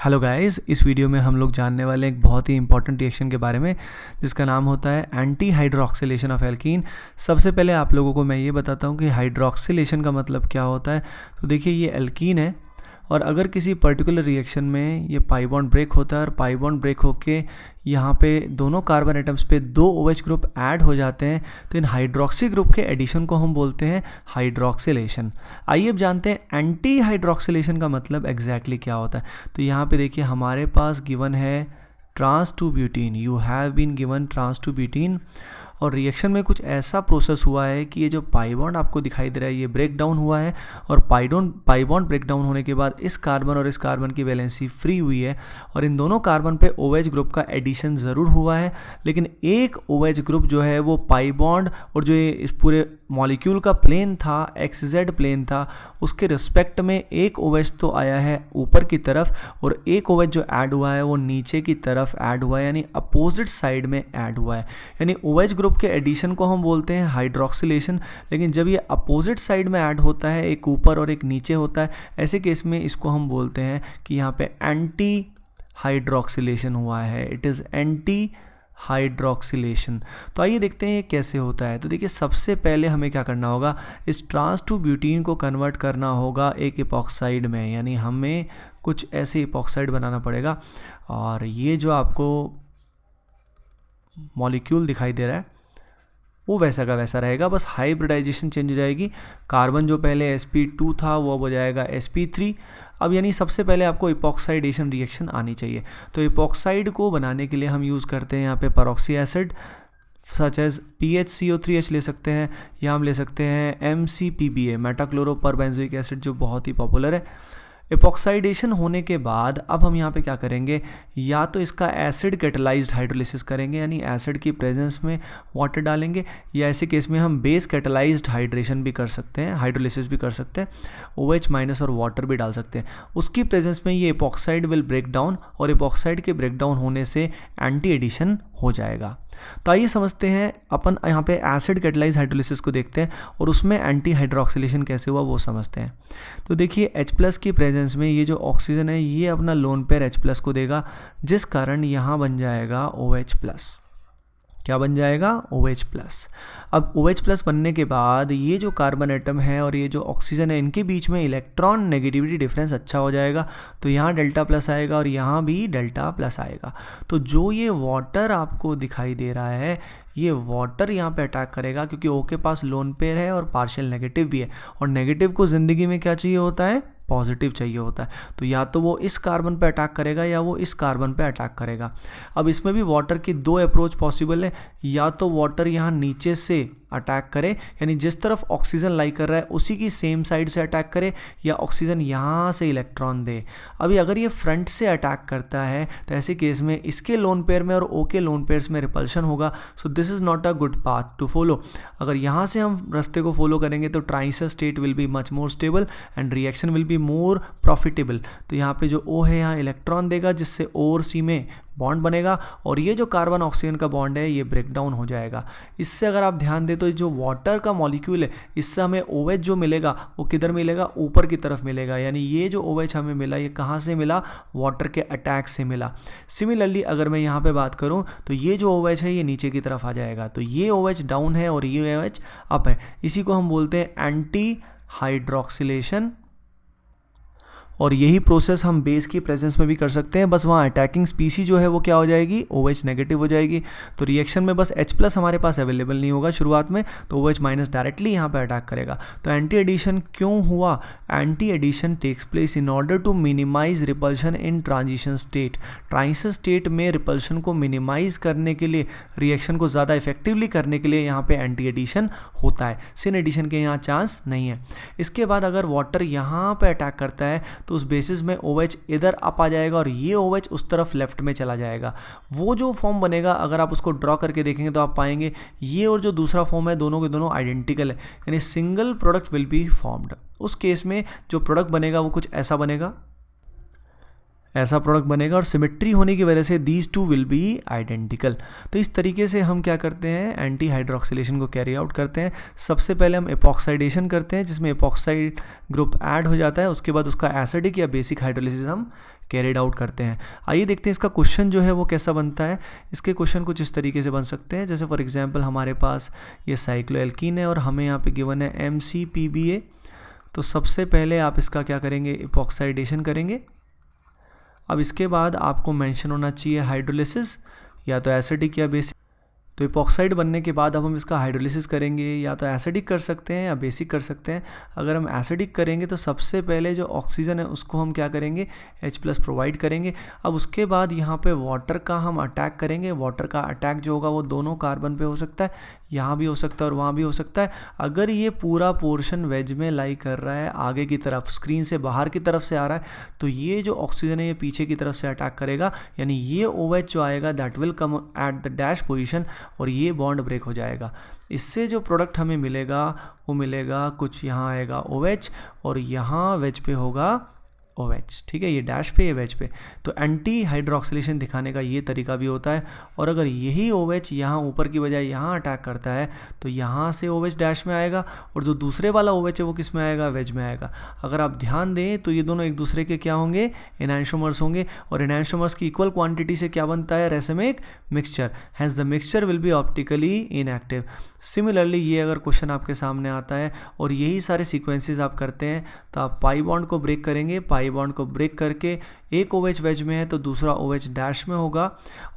Hello guys, इस video में हम लोग जानने वाले हैं एक बहुत ही इंपॉर्टेंट रिएक्शन के बारे में जिसका नाम होता है एंटी हाइड्रोक्सिलेशन ऑफ एल्कीन। सबसे पहले आप लोगों को मैं ये बताता हूँ कि हाइड्रोक्सिलेशन का मतलब क्या होता है। तो देखिए, ये एल्कीन है और अगर किसी पर्टिकुलर रिएक्शन में ये पाई बॉन्ड ब्रेक होता है और पाई बॉन्ड ब्रेक होके यहाँ पे दोनों कार्बन एटम्स पे दो OH ग्रुप ऐड हो जाते हैं तो इन हाइड्रोक्सी ग्रुप के एडिशन को हम बोलते हैं हाइड्रोक्सिलेशन। आइए अब जानते हैं एंटी हाइड्रोक्सिलेशन का मतलब एग्जैक्टली क्या होता है। तो यहाँ पे देखिए हमारे पास गिवन है trans two butene, you have been given trans two butene, और रिएक्शन में कुछ ऐसा प्रोसेस हुआ है कि ये जो पाई बॉन्ड आपको दिखाई दे रहा है ये ब्रेक डाउन हुआ है और पाई बॉन्ड ब्रेक डाउन होने के बाद इस कार्बन और इस कार्बन की वैलेंसी फ्री हुई है और इन दोनों कार्बन पे OH ग्रुप का एडिशन ज़रूर हुआ है, लेकिन एक OH ग्रुप जो है वो पाई बॉन्ड और जो ये इस पूरे मॉलिक्यूल का प्लेन था, XZ प्लेन था, उसके रिस्पेक्ट में एक OH तो आया है ऊपर की तरफ और एक OH जो ऐड हुआ है वो नीचे की तरफ ऐड हुआ है, यानी अपोजिट साइड में ऐड हुआ है। यानी OH ग्रुप के एडिशन को हम बोलते हैं हाइड्रोक्सिलेशन, लेकिन जब ये अपोजिट साइड में ऐड होता है, एक ऊपर और एक नीचे होता है, ऐसे केस में इसको हम बोलते हैं कि यहाँ पे एंटी हाइड्रोक्सिलेशन हुआ है। It is anti hydroxylation. तो आइए देखते हैं ये कैसे होता है। तो देखिए, सबसे पहले हमें क्या करना होगा, इस ट्रांस टू ब्यूटीन को कन्वर्ट करना होगा एक इपॉक्साइड में, यानी हमें कुछ ऐसे इपॉक्साइड बनाना पड़ेगा। और ये जो आपको मॉलिक्यूल दिखाई दे रहा है वो वैसा का वैसा रहेगा, बस हाइब्रिडाइजेशन चेंज हो जाएगी। कार्बन जो पहले sp2 था वो अब हो जाएगा sp3। अब यानी सबसे पहले आपको इपॉक्साइडेशन रिएक्शन आनी चाहिए। तो इपॉक्साइड को बनाने के लिए हम यूज़ करते हैं यहाँ पे परऑक्सी एसिड सच एज PHCO3H ले सकते हैं, या हम ले सकते हैं MCPBA मेटाक्लोरोपरबेंजोइक एसिड, जो बहुत ही पॉपुलर है। इपॉक्साइडेशन होने के बाद अब हम यहाँ पे क्या करेंगे, या तो इसका एसिड कैटेलाइज्ड हाइड्रोलिसिस करेंगे, यानी एसिड की प्रेजेंस में वाटर डालेंगे, या ऐसे केस में हम बेस कैटेलाइज्ड हाइड्रेशन भी कर सकते हैं, हाइड्रोलिसिस भी कर सकते हैं, OH माइनस और वाटर भी डाल सकते हैं। उसकी प्रेजेंस में ये इपॉक्साइड विल ब्रेक डाउन और इपॉक्साइड के ब्रेक डाउन होने से एंटी एडिशन हो जाएगा। तो आइए समझते हैं, अपन यहाँ पे एसिड कैटेलाइज हाइड्रोलिसिस को देखते हैं और उसमें एंटी हाइड्रोक्सिलेशन कैसे हुआ वो समझते हैं। तो देखिए, H+ की प्रेजेंस में ये जो ऑक्सीजन है ये अपना लोन पेयर H+ को देगा, जिस कारण यहाँ बन जाएगा OH+। क्या बन जाएगा? OH+। अब OH+ बनने के बाद ये जो कार्बन एटम है और ये जो ऑक्सीजन है इनके बीच में इलेक्ट्रॉन नेगेटिविटी डिफरेंस अच्छा हो जाएगा, तो यहाँ Δ+ आएगा और यहाँ भी Δ+ आएगा। तो जो ये वाटर आपको दिखाई दे रहा है ये वाटर यहाँ पे अटैक करेगा, क्योंकि O के पास लोन पेयर है और पार्शियल नेगेटिव भी है, और नेगेटिव को ज़िंदगी में क्या चाहिए होता है? पॉजिटिव चाहिए होता है। तो या तो वो इस कार्बन पे अटैक करेगा या वो इस कार्बन पे अटैक करेगा। अब इसमें भी वाटर की दो अप्रोच पॉसिबल है, या तो वाटर यहाँ नीचे से अटैक करे, यानी जिस तरफ ऑक्सीजन लाई कर रहा है उसी की सेम साइड से अटैक करे, या ऑक्सीजन यहाँ से इलेक्ट्रॉन दे। अभी अगर ये फ्रंट से अटैक करता है तो ऐसे केस में इसके लोन पेयर में और O के लोन पेयर्स में रिपल्शन होगा। So this is not a good path to follow. अगर यहाँ से हम रास्ते को फॉलो करेंगे तो transition state will be much more stable and reaction will be more profitable. तो यहाँ पे जो O है यहाँ इलेक्ट्रॉन देगा, जिससे O और C में बॉन्ड बनेगा और ये जो कार्बन ऑक्सीजन का बॉन्ड है ये ब्रेक डाउन हो जाएगा। इससे अगर आप ध्यान दें तो जो वाटर का मॉलिक्यूल है इससे हमें OH जो मिलेगा वो किधर मिलेगा? ऊपर की तरफ मिलेगा, यानी ये जो OH हमें मिला ये कहाँ से मिला? वाटर के अटैक से मिला। सिमिलरली अगर मैं यहाँ पे बात करूँ तो ये जो OH है ये नीचे की तरफ आ जाएगा, तो ये OH डाउन है और ये OH अप है। इसी को हम बोलते हैं एंटी हाइड्रोक्सिलेशन, और यही प्रोसेस हम बेस की प्रेजेंस में भी कर सकते हैं, बस वहाँ अटैकिंग स्पीसी जो है वो क्या हो जाएगी? OH नेगेटिव हो जाएगी। तो रिएक्शन में बस H+ हमारे पास अवेलेबल नहीं होगा शुरुआत में, तो OH- डायरेक्टली यहाँ पे अटैक करेगा। तो एंटी एडिशन क्यों हुआ? Anti addition takes place in order to minimize repulsion in transition state. Transition state में रिपल्शन को मिनिमाइज करने के लिए, रिएक्शन को ज़्यादा इफेक्टिवली करने के लिए यहाँ पे एंटी एडिशन होता है। सिन एडिशन के यहाँ चांस नहीं है। इसके बाद अगर वाटर यहाँ पे अटैक करता है तो उस बेसिस में OH इधर अप आ जाएगा और ये OH उस तरफ लेफ्ट में चला जाएगा। वो जो फॉर्म बनेगा अगर आप उसको ड्रॉ करके देखेंगे तो आप पाएंगे ये और जो दूसरा फॉर्म है दोनों के दोनों आइडेंटिकल है, यानी single product will be formed. उस केस में जो प्रोडक्ट बनेगा वो कुछ ऐसा बनेगा, ऐसा प्रोडक्ट बनेगा, और सिमेट्री होने की वजह से these two will be identical. तो इस तरीके से हम क्या करते हैं? एंटी हाइड्रोक्सिलेशन को कैरी आउट करते हैं। सबसे पहले हम एपॉक्साइडेशन करते हैं जिसमें एपॉक्साइड ग्रुप ऐड हो जाता है, उसके बाद उसका एसिडिक या बेसिक हाइड्रोलिसिस हम कैरिड आउट करते हैं। आइए देखते हैं इसका क्वेश्चन जो है वो कैसा बनता है। इसके क्वेश्चन कुछ इस तरीके से बन सकते हैं, जैसे फॉर एग्जांपल हमारे पास ये साइक्लोएल्कीन है और हमें यहाँ पे गिवन है MCPBA। तो सबसे पहले आप इसका क्या करेंगे, इपॉक्साइडेशन करेंगे। अब इसके बाद आपको मेंशन होना चाहिए हाइड्रोलिसिस, या तो एसिडिक या बेसिक। तो इपॉक्साइड बनने के बाद अब हम इसका हाइड्रोलिसिस करेंगे, या तो एसिडिक कर सकते हैं या बेसिक कर सकते हैं। अगर हम एसिडिक करेंगे तो सबसे पहले जो ऑक्सीजन है उसको हम क्या करेंगे, H+ प्रोवाइड करेंगे। अब उसके बाद यहाँ पे वाटर का हम अटैक करेंगे। वाटर का अटैक जो होगा वो दोनों कार्बन पे हो सकता है, यहाँ भी हो सकता है और वहाँ भी हो सकता है। अगर ये पूरा पोर्शन वेज में लाई कर रहा है, आगे की तरफ स्क्रीन से बाहर की तरफ से आ रहा है, तो ये जो ऑक्सीजन है ये पीछे की तरफ से अटैक करेगा, यानी ये OH जो आएगा that will come at the dash position और ये बॉन्ड ब्रेक हो जाएगा। इससे जो प्रोडक्ट हमें मिलेगा वो मिलेगा कुछ, यहाँ आएगा OH और यहाँ वेज पे होगा OH, ठीक है, ये डैश पे ये वेज पे। तो एंटी हाइड्रोक्सिलेशन दिखाने का ये तरीका भी होता है। और अगर यही OH यहाँ ऊपर की बजाय यहाँ अटैक करता है तो यहाँ से OH डैश में आएगा और जो दूसरे वाला OH है वो किस में आएगा, वेज में आएगा। अगर आप ध्यान दें तो ये दोनों एक दूसरे के क्या होंगे, एनांशोमर्स होंगे, और एनांशोमर्स की इक्वल क्वांटिटी से क्या बनता है, racemic mixture. Hence the mixture will be optically inactive. Similarly ये अगर क्वेश्चन आपके सामने आता है और यही सारे सीक्वेंसेस आप करते हैं तो आप पाई बॉन्ड को ब्रेक करेंगे। पाई बॉन्ड को ब्रेक करके एक OH वेज में है तो दूसरा OH डैश में होगा,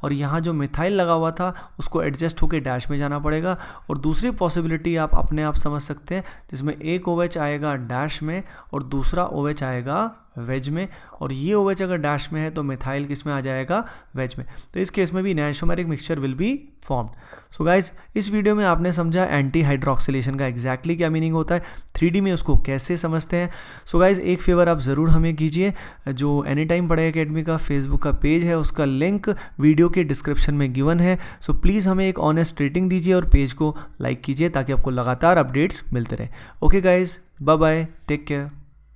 और यहाँ जो मिथाइल लगा हुआ था उसको एडजस्ट होकर डैश में जाना पड़ेगा। और दूसरी पॉसिबिलिटी आप अपने आप समझ सकते हैं, जिसमें एक OH आएगा डैश में और दूसरा OH आएगा वेज में, और ये OH अगर डैश में है तो मिथाइल किस में आ जाएगा, वेज में। तो इस केस में भी enantiomeric mixture will be formed. So guys, इस वीडियो में आपने समझा एंटी हाइड्रोक्सिलेशन का एग्जैक्टली क्या मीनिंग होता है, 3D में उसको कैसे समझते हैं। सो गाइज, एक फेवर आप ज़रूर हमें कीजिए, जो एनी टाइम पढ़ाई एकेडमी का फेसबुक का पेज है उसका लिंक वीडियो के डिस्क्रिप्शन में गिवन है। सो प्लीज़ हमें एक ऑनेस्ट रेटिंग दीजिए और पेज को लाइक कीजिए ताकि आपको लगातार अपडेट्स मिलते रहे। Okay guys, bye bye, take care.